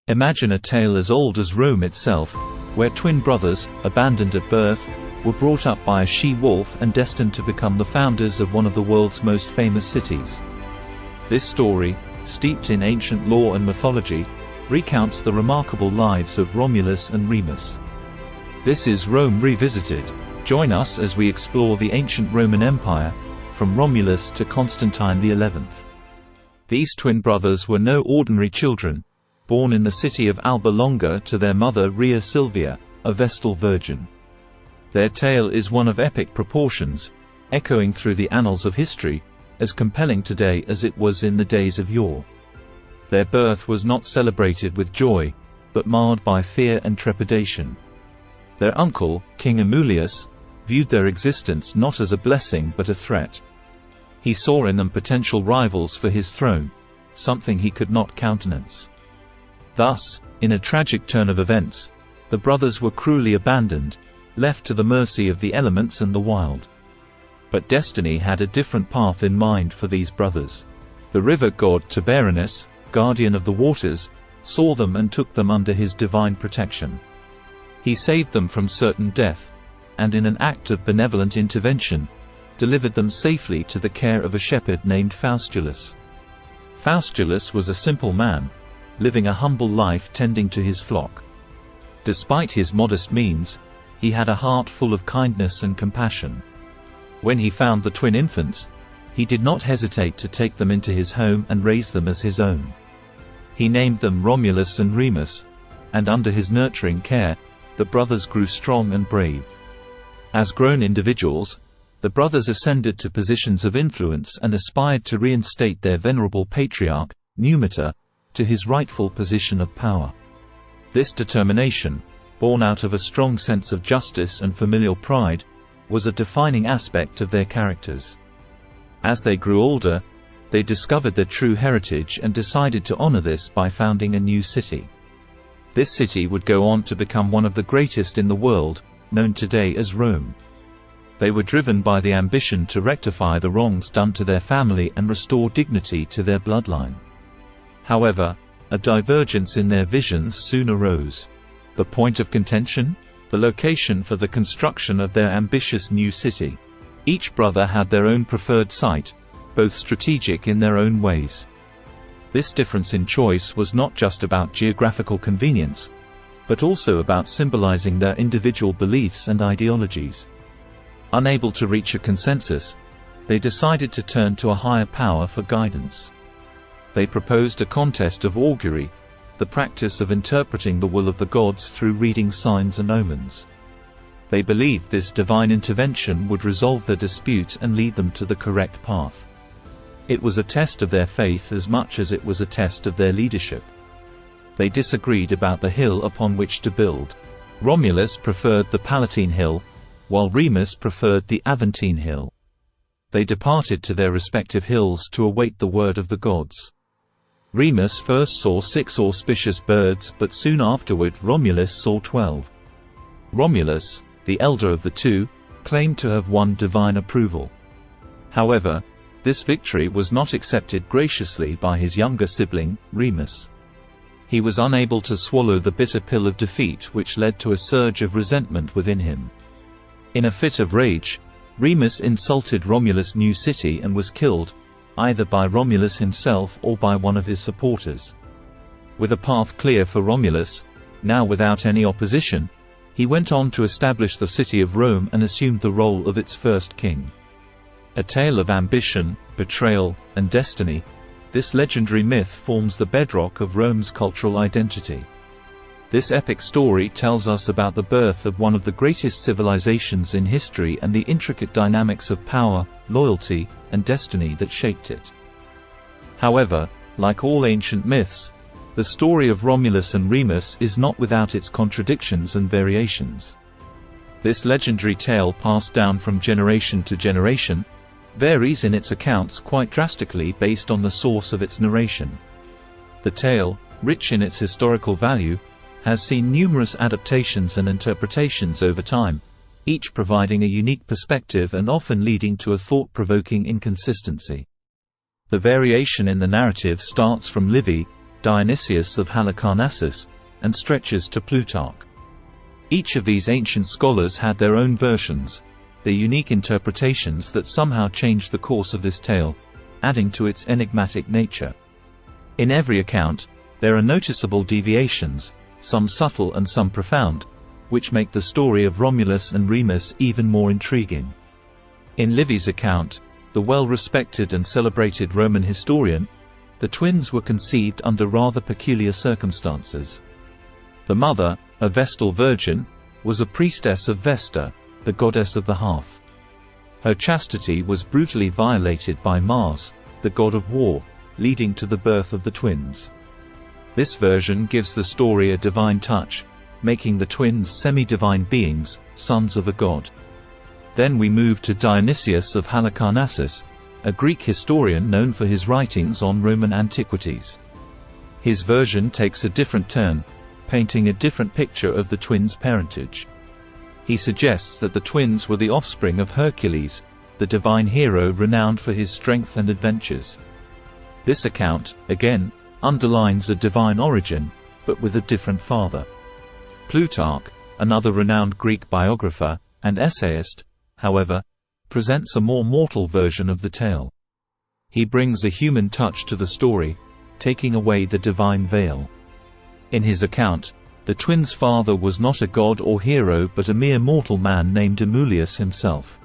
Imagine a tale as old as Rome itself, where twin brothers, abandoned at birth, were brought up by a she-wolf and destined to become the founders of one of the world's most famous cities. This story, steeped in ancient lore and mythology, recounts the remarkable lives of Romulus and Remus. This is Rome Revisited. Join us as we explore the ancient Roman Empire, from Romulus to Constantine XI. These twin brothers were no ordinary children, born in the city of Alba Longa to their mother Rhea Silvia, a vestal virgin. Their tale is one of epic proportions, echoing through the annals of history, as compelling today as it was in the days of yore. Their birth was not celebrated with joy, but marred by fear and trepidation. Their uncle, King Amulius, viewed their existence not as a blessing but a threat. He saw in them potential rivals for his throne, something he could not countenance. Thus, in a tragic turn of events, the brothers were cruelly abandoned, left to the mercy of the elements and the wild. But destiny had a different path in mind for these brothers. The river god Tiber, guardian of the waters, saw them and took them under his divine protection. He saved them from certain death, and in an act of benevolent intervention, delivered them safely to the care of a shepherd named Faustulus. Faustulus was a simple man, living a humble life tending to his flock. Despite his modest means, he had a heart full of kindness and compassion. When he found the twin infants, he did not hesitate to take them into his home and raise them as his own. He named them Romulus and Remus, and under his nurturing care, the brothers grew strong and brave. As grown individuals, the brothers ascended to positions of influence and aspired to reinstate their venerable patriarch, Numitor, to his rightful position of power. This determination, born out of a strong sense of justice and familial pride, was a defining aspect of their characters. As they grew older, they discovered their true heritage and decided to honor this by founding a new city. This city would go on to become one of the greatest in the world, known today as Rome. They were driven by the ambition to rectify the wrongs done to their family and restore dignity to their bloodline. However, a divergence in their visions soon arose. The point of contention? The location for the construction of their ambitious new city. Each brother had their own preferred site, both strategic in their own ways. This difference in choice was not just about geographical convenience, but also about symbolizing their individual beliefs and ideologies. Unable to reach a consensus, they decided to turn to a higher power for guidance. They proposed a contest of augury, the practice of interpreting the will of the gods through reading signs and omens. They believed this divine intervention would resolve their dispute and lead them to the correct path. It was a test of their faith as much as it was a test of their leadership. They disagreed about the hill upon which to build. Romulus preferred the Palatine Hill, while Remus preferred the Aventine Hill. They departed to their respective hills to await the word of the gods. Remus first saw 6 auspicious birds, but soon afterward Romulus saw 12. Romulus, the elder of the two, claimed to have won divine approval. However, this victory was not accepted graciously by his younger sibling, Remus. He was unable to swallow the bitter pill of defeat, which led to a surge of resentment within him. In a fit of rage, Remus insulted Romulus' new city and was killed, either by Romulus himself or by one of his supporters. With a path clear for Romulus, now without any opposition, he went on to establish the city of Rome and assumed the role of its first king. A tale of ambition, betrayal, and destiny, this legendary myth forms the bedrock of Rome's cultural identity. This epic story tells us about the birth of one of the greatest civilizations in history and the intricate dynamics of power, loyalty, and destiny that shaped it. However, like all ancient myths, the story of Romulus and Remus is not without its contradictions and variations. This legendary tale, passed down from generation to generation, varies in its accounts quite drastically based on the source of its narration. The tale, rich in its historical value, has seen numerous adaptations and interpretations over time, each providing a unique perspective and often leading to a thought-provoking inconsistency. The variation in the narrative starts from Livy, Dionysius of Halicarnassus, and stretches to Plutarch. Each of these ancient scholars had their own versions, their unique interpretations that somehow changed the course of this tale, adding to its enigmatic nature. In every account, there are noticeable deviations, some subtle and some profound, which make the story of Romulus and Remus even more intriguing. In Livy's account, the well-respected and celebrated Roman historian, the twins were conceived under rather peculiar circumstances. The mother, a vestal virgin, was a priestess of Vesta, the goddess of the hearth. Her chastity was brutally violated by Mars, the god of war, leading to the birth of the twins. This version gives the story a divine touch, making the twins semi-divine beings, sons of a god. Then we move to Dionysius of Halicarnassus, a Greek historian known for his writings on Roman antiquities. His version takes a different turn, painting a different picture of the twins' parentage. He suggests that the twins were the offspring of Hercules, the divine hero renowned for his strength and adventures. This account, again, underlines a divine origin, but with a different father. Plutarch, another renowned Greek biographer and essayist, however, presents a more mortal version of the tale. He brings a human touch to the story, taking away the divine veil. In his account, the twins' father was not a god or hero but a mere mortal man named Amulius himself.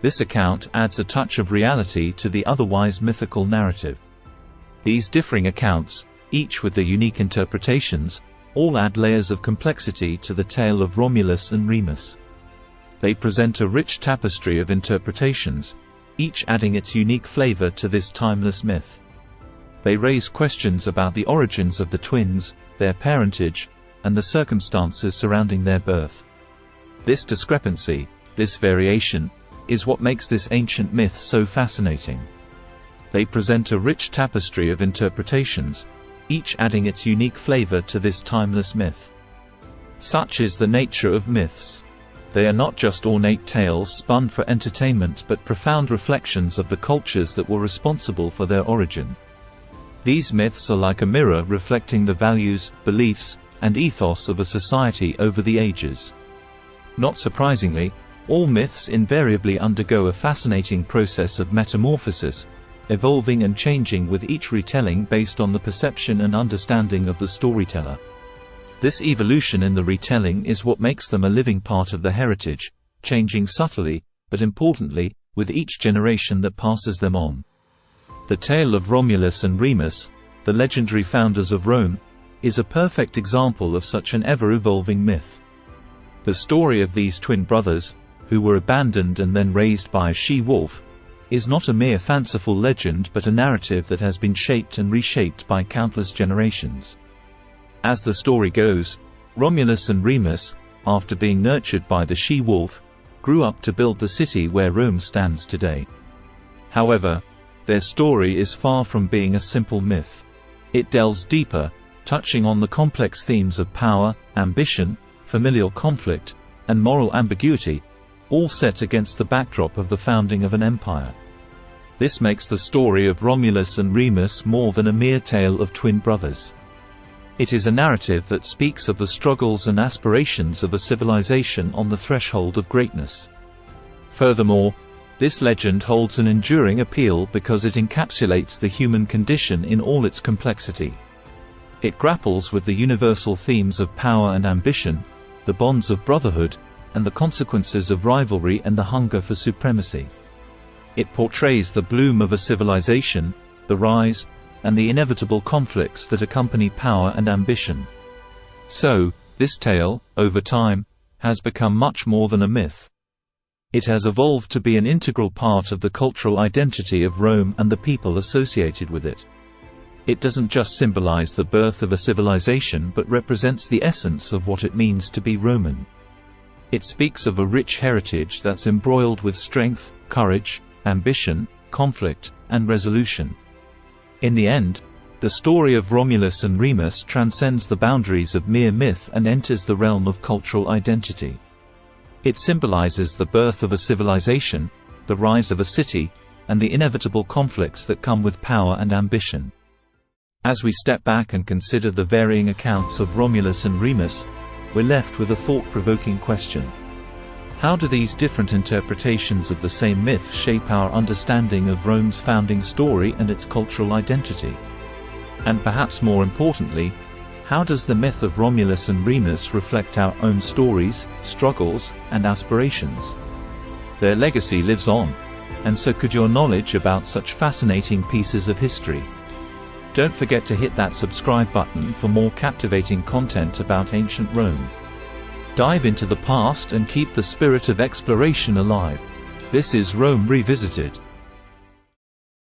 This account adds a touch of reality to the otherwise mythical narrative. These differing accounts, each with their unique interpretations, all add layers of complexity to the tale of Romulus and Remus. They present a rich tapestry of interpretations, each adding its unique flavor to this timeless myth. They raise questions about the origins of the twins, their parentage, and the circumstances surrounding their birth. This discrepancy, this variation, is what makes this ancient myth so fascinating. They present a rich tapestry of interpretations, each adding its unique flavor to this timeless myth. Such is the nature of myths. They are not just ornate tales spun for entertainment but profound reflections of the cultures that were responsible for their origin. These myths are like a mirror reflecting the values, beliefs, and ethos of a society over the ages. Not surprisingly, all myths invariably undergo a fascinating process of metamorphosis, evolving and changing with each retelling based on the perception and understanding of the storyteller. This evolution in the retelling is what makes them a living part of the heritage, changing subtly, but importantly, with each generation that passes them on. The tale of Romulus and Remus, the legendary founders of Rome, is a perfect example of such an ever-evolving myth. The story of these twin brothers, who were abandoned and then raised by a she-wolf, is not a mere fanciful legend but a narrative that has been shaped and reshaped by countless generations. As the story goes, Romulus and Remus, after being nurtured by the she-wolf, grew up to build the city where Rome stands today. However, their story is far from being a simple myth. It delves deeper, touching on the complex themes of power, ambition, familial conflict, and moral ambiguity, all set against the backdrop of the founding of an empire. This makes the story of Romulus and Remus more than a mere tale of twin brothers. It is a narrative that speaks of the struggles and aspirations of a civilization on the threshold of greatness. Furthermore, this legend holds an enduring appeal because it encapsulates the human condition in all its complexity. It grapples with the universal themes of power and ambition, the bonds of brotherhood, and the consequences of rivalry and the hunger for supremacy. It portrays the bloom of a civilization, the rise, and the inevitable conflicts that accompany power and ambition. So, this tale, over time, has become much more than a myth. It has evolved to be an integral part of the cultural identity of Rome and the people associated with it. It doesn't just symbolize the birth of a civilization but represents the essence of what it means to be Roman. It speaks of a rich heritage that's embroiled with strength, courage, ambition, conflict, and resolution. In the end, the story of Romulus and Remus transcends the boundaries of mere myth and enters the realm of cultural identity. It symbolizes the birth of a civilization, the rise of a city, and the inevitable conflicts that come with power and ambition. As we step back and consider the varying accounts of Romulus and Remus, we're left with a thought-provoking question. How do these different interpretations of the same myth shape our understanding of Rome's founding story and its cultural identity? And perhaps more importantly, how does the myth of Romulus and Remus reflect our own stories, struggles, and aspirations? Their legacy lives on, and so could your knowledge about such fascinating pieces of history. Don't forget to hit that subscribe button for more captivating content about ancient Rome. Dive into the past and keep the spirit of exploration alive. This is Rome Revisited.